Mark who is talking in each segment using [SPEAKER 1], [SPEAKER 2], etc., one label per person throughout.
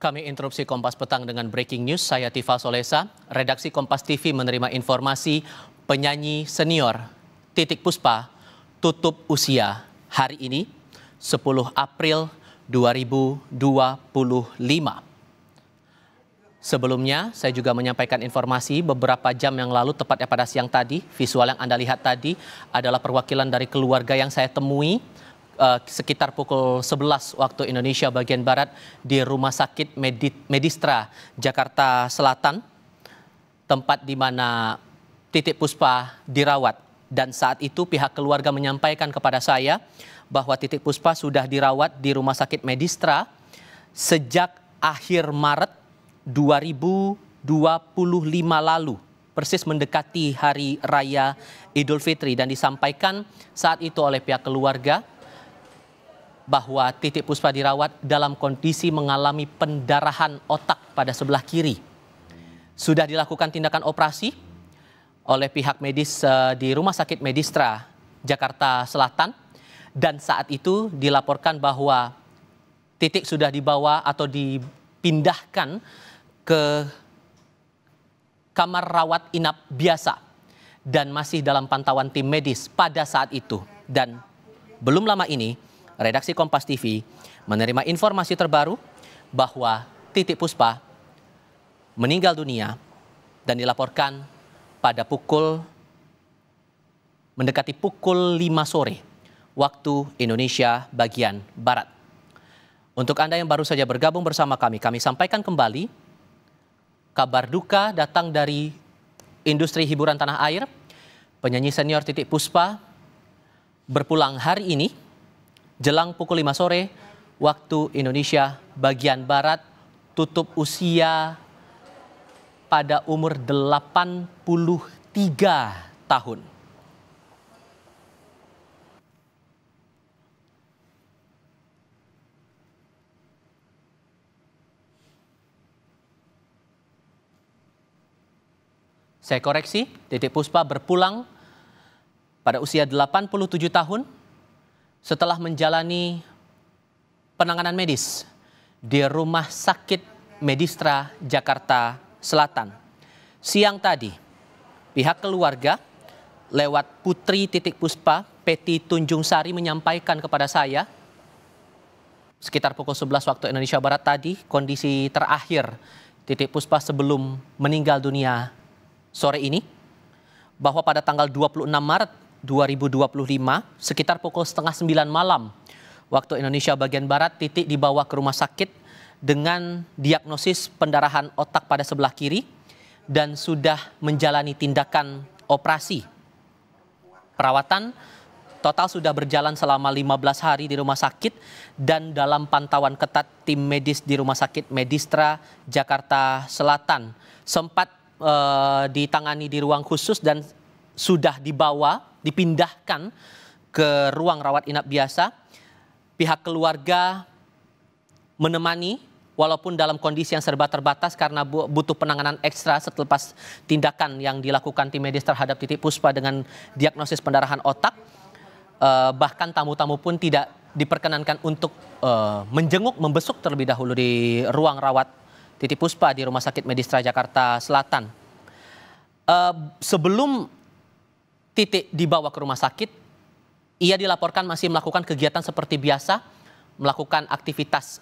[SPEAKER 1] Kami interupsi Kompas Petang dengan breaking news. Saya Tifa Solesa. Redaksi Kompas TV menerima informasi penyanyi senior Titik Puspa tutup usia hari ini 10 April 2025. Sebelumnya, saya juga menyampaikan informasi beberapa jam yang lalu, tepatnya pada siang tadi. Visual yang Anda lihat tadi adalah perwakilan dari keluarga yang saya temui sekitar pukul 11 waktu Indonesia bagian Barat di Rumah Sakit Medistra, Jakarta Selatan, tempat di mana Titik Puspa dirawat. Dan saat itu pihak keluarga menyampaikan kepada saya bahwa Titik Puspa sudah dirawat di Rumah Sakit Medistra sejak akhir Maret 2025 lalu, persis mendekati Hari Raya Idul Fitri, dan disampaikan saat itu oleh pihak keluarga bahwa Titik Puspa dirawat dalam kondisi mengalami pendarahan otak pada sebelah kiri. Sudah dilakukan tindakan operasi oleh pihak medis di Rumah Sakit Medistra, Jakarta Selatan, dan saat itu dilaporkan bahwa Titik sudah dibawa atau dipindahkan ke kamar rawat inap biasa dan masih dalam pantauan tim medis pada saat itu. Dan belum lama ini, redaksi Kompas TV menerima informasi terbaru bahwa Titik Puspa meninggal dunia dan dilaporkan pada mendekati pukul 5 sore waktu Indonesia bagian Barat. Untuk Anda yang baru saja bergabung bersama kami sampaikan kembali kabar duka datang dari industri hiburan tanah air. Penyanyi senior Titik Puspa berpulang hari ini jelang pukul 5 sore waktu Indonesia bagian Barat, tutup usia pada umur 83 tahun. Saya koreksi, Titik Puspa berpulang pada usia 87 tahun setelah menjalani penanganan medis di Rumah Sakit Medistra, Jakarta Selatan. Siang tadi, pihak keluarga lewat putri Titik Puspa, Peti Tunjung Sari, menyampaikan kepada saya sekitar pukul 11 waktu Indonesia Barat tadi, kondisi terakhir Titik Puspa sebelum meninggal dunia sore ini, bahwa pada tanggal 26 Maret 2025 sekitar pukul setengah 9 malam waktu Indonesia bagian Barat, Titik dibawa ke rumah sakit dengan diagnosis pendarahan otak pada sebelah kiri dan sudah menjalani tindakan operasi. Perawatan total sudah berjalan selama 15 hari di rumah sakit dan dalam pantauan ketat tim medis di Rumah Sakit Medistra, Jakarta Selatan. Sempat ditangani di ruang khusus dan sudah dipindahkan ke ruang rawat inap biasa. Pihak keluarga menemani walaupun dalam kondisi yang serba terbatas karena butuh penanganan ekstra setelah tindakan yang dilakukan tim medis terhadap Titik Puspa dengan diagnosis pendarahan otak. Bahkan tamu-tamu pun tidak diperkenankan untuk menjenguk, membesuk terlebih dahulu di ruang rawat Titik Puspa di Rumah Sakit Medistra, Jakarta Selatan. Sebelum Titik dibawa ke rumah sakit, ia dilaporkan masih melakukan kegiatan seperti biasa, melakukan aktivitas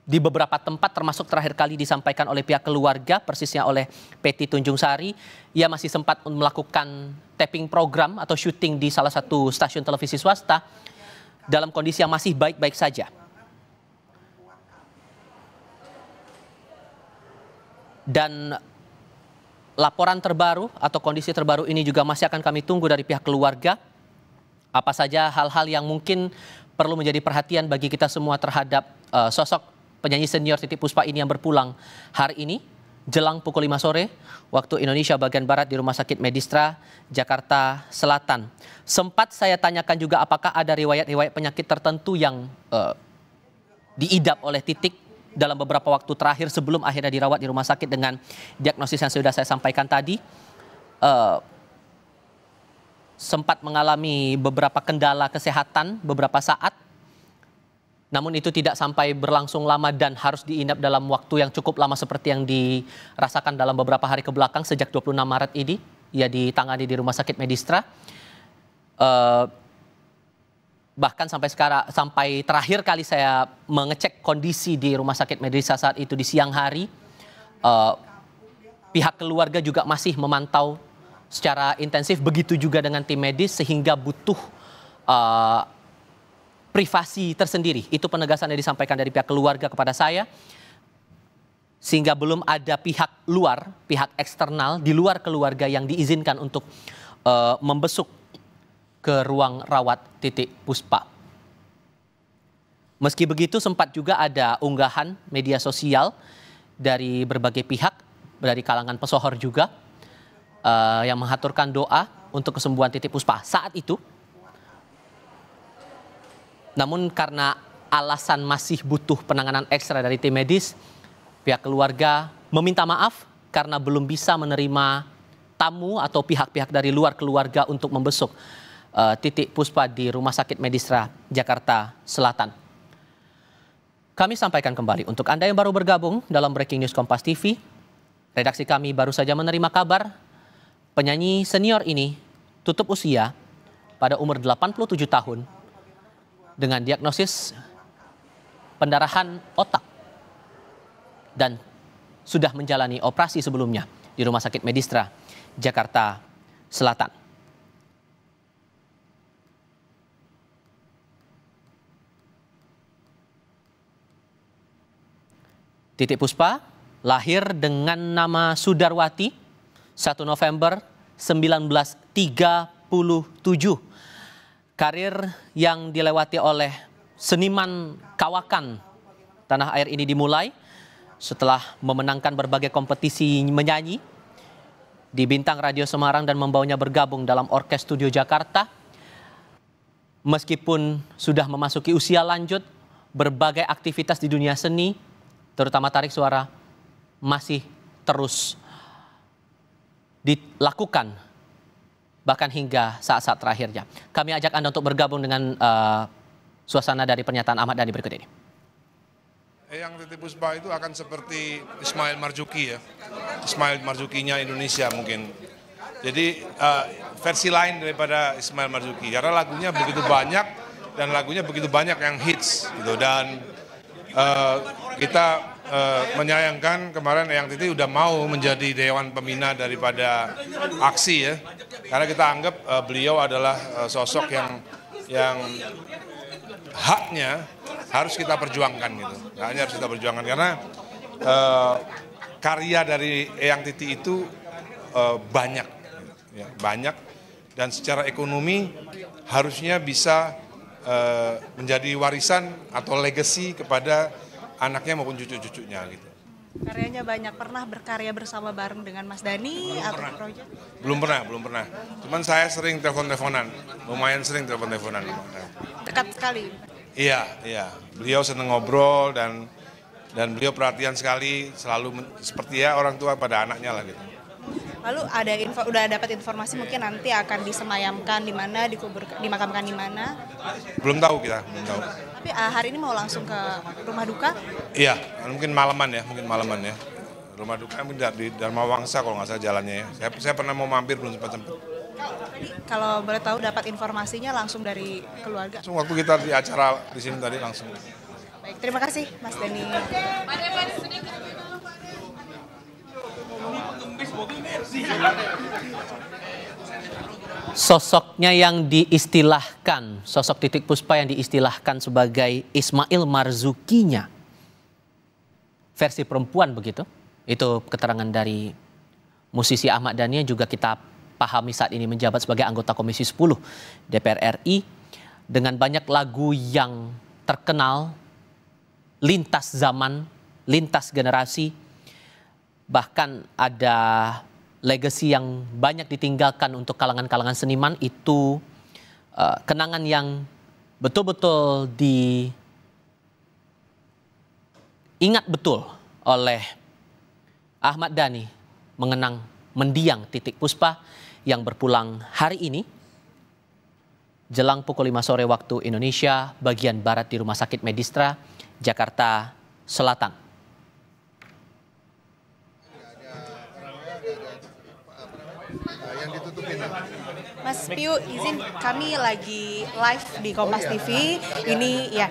[SPEAKER 1] di beberapa tempat, termasuk terakhir kali disampaikan oleh pihak keluarga, persisnya oleh Peti Tunjung Sari. Ia masih sempat melakukan taping program atau syuting di salah satu stasiun televisi swasta dalam kondisi yang masih baik-baik saja. Dan laporan terbaru atau kondisi terbaru ini juga masih akan kami tunggu dari pihak keluarga. Apa saja hal-hal yang mungkin perlu menjadi perhatian bagi kita semua terhadap sosok penyanyi senior Titik Puspa ini yang berpulang hari ini jelang pukul 5 sore waktu Indonesia bagian Barat di Rumah Sakit Medistra, Jakarta Selatan. Sempat saya tanyakan juga apakah ada riwayat-riwayat penyakit tertentu yang diidap oleh Titik dalam beberapa waktu terakhir sebelum akhirnya dirawat di rumah sakit dengan diagnosis yang sudah saya sampaikan tadi. Sempat mengalami beberapa kendala kesehatan beberapa saat Namun itu tidak sampai berlangsung lama dan harus diinap dalam waktu yang cukup lama seperti yang dirasakan dalam beberapa hari kebelakang sejak 26 Maret ini. Ia ditangani di Rumah Sakit Medistra. Bahkan sampai terakhir kali saya mengecek kondisi di Rumah Sakit Medistra saat itu di siang hari, pihak keluarga juga masih memantau secara intensif, begitu juga dengan tim medis, sehingga butuh privasi tersendiri. Itu penegasan yang disampaikan dari pihak keluarga kepada saya, sehingga belum ada pihak luar, pihak eksternal di luar keluarga yang diizinkan untuk membesuk ke ruang rawat Titik Puspa. Meski begitu, sempat juga ada unggahan media sosial dari berbagai pihak, dari kalangan pesohor juga, yang menghaturkan doa untuk kesembuhan Titik Puspa saat itu. Namun karena alasan masih butuh penanganan ekstra dari tim medis, pihak keluarga meminta maaf karena belum bisa menerima tamu atau pihak-pihak dari luar keluarga untuk membesuk Titik Puspa di Rumah Sakit Medistra Jakarta Selatan. Kami sampaikan kembali untuk Anda yang baru bergabung dalam Breaking News Kompas TV. Redaksi kami baru saja menerima kabar penyanyi senior ini tutup usia pada umur 87 tahun dengan diagnosis pendarahan otak dan sudah menjalani operasi sebelumnya di Rumah Sakit Medistra Jakarta Selatan. Titik Puspa lahir dengan nama Sudarwati 1 November 1937. Karir yang dilewati oleh seniman kawakan tanah air ini dimulai setelah memenangkan berbagai kompetisi menyanyi di Bintang Radio Semarang dan membawanya bergabung dalam Orkes Studio Jakarta. Meskipun sudah memasuki usia lanjut, berbagai aktivitas di dunia seni, terutama tarik suara, masih terus dilakukan bahkan hingga saat-saat terakhirnya. Kami ajak Anda untuk bergabung dengan suasana dari pernyataan Ahmad Dhani berikut ini.
[SPEAKER 2] Eyang Titik Puspa itu akan seperti Ismail Marzuki ya, Ismail Marzukinya Indonesia mungkin. Jadi versi lain daripada Ismail Marzuki, karena lagunya begitu banyak dan lagunya begitu banyak yang hits gitu. Dan kita menyayangkan kemarin Eyang Titik udah mau menjadi Dewan Pembina daripada aksi ya, karena kita anggap beliau adalah sosok yang haknya harus kita perjuangkan gitu, haknya harus kita perjuangkan karena karya dari Eyang Titik itu banyak, ya, banyak dan secara ekonomi harusnya bisa menjadi warisan atau legacy kepada anaknya maupun cucu-cucunya gitu.
[SPEAKER 3] Karyanya banyak, pernah berkarya bersama bareng dengan Mas Dhani atau proyek?
[SPEAKER 2] Belum pernah. Cuman saya sering telepon-teleponan, lumayan sering telepon-teleponan.
[SPEAKER 3] Dekat sekali.
[SPEAKER 2] Iya. Beliau seneng ngobrol dan beliau perhatian sekali, selalu seperti ya orang tua pada anaknya lah gitu.
[SPEAKER 3] Lalu udah dapat informasi mungkin nanti akan disemayamkan di mana, dimakamkan di mana?
[SPEAKER 2] Belum tahu.
[SPEAKER 3] Tapi hari ini mau langsung ke rumah duka?
[SPEAKER 2] Iya, mungkin malaman ya. Rumah duka di Dharma Wangsa kalau nggak salah jalannya ya. Saya pernah mau mampir belum sempat.
[SPEAKER 3] Tadi kalau boleh tahu dapat informasinya langsung dari keluarga?
[SPEAKER 2] Langsung waktu kita di acara di sini tadi langsung.
[SPEAKER 3] Baik, terima kasih Mas Dhani.
[SPEAKER 1] Sosoknya yang diistilahkan, sosok Titik Puspa yang diistilahkan sebagai Ismail Marzukinya, versi perempuan begitu. Itu keterangan dari musisi Ahmad Dhani yang juga kita pahami saat ini menjabat sebagai anggota Komisi 10 DPR RI dengan banyak lagu yang terkenal, lintas zaman, lintas generasi. Bahkan ada legacy yang banyak ditinggalkan untuk kalangan-kalangan seniman. Itu kenangan yang betul-betul diingat betul oleh Ahmad Dhani mengenang mendiang Titik Puspa yang berpulang hari ini jelang pukul 5 sore waktu Indonesia bagian Barat di Rumah Sakit Medistra, Jakarta Selatan.
[SPEAKER 3] Mas Piu, izin kami lagi live di Kompas TV. Ini ya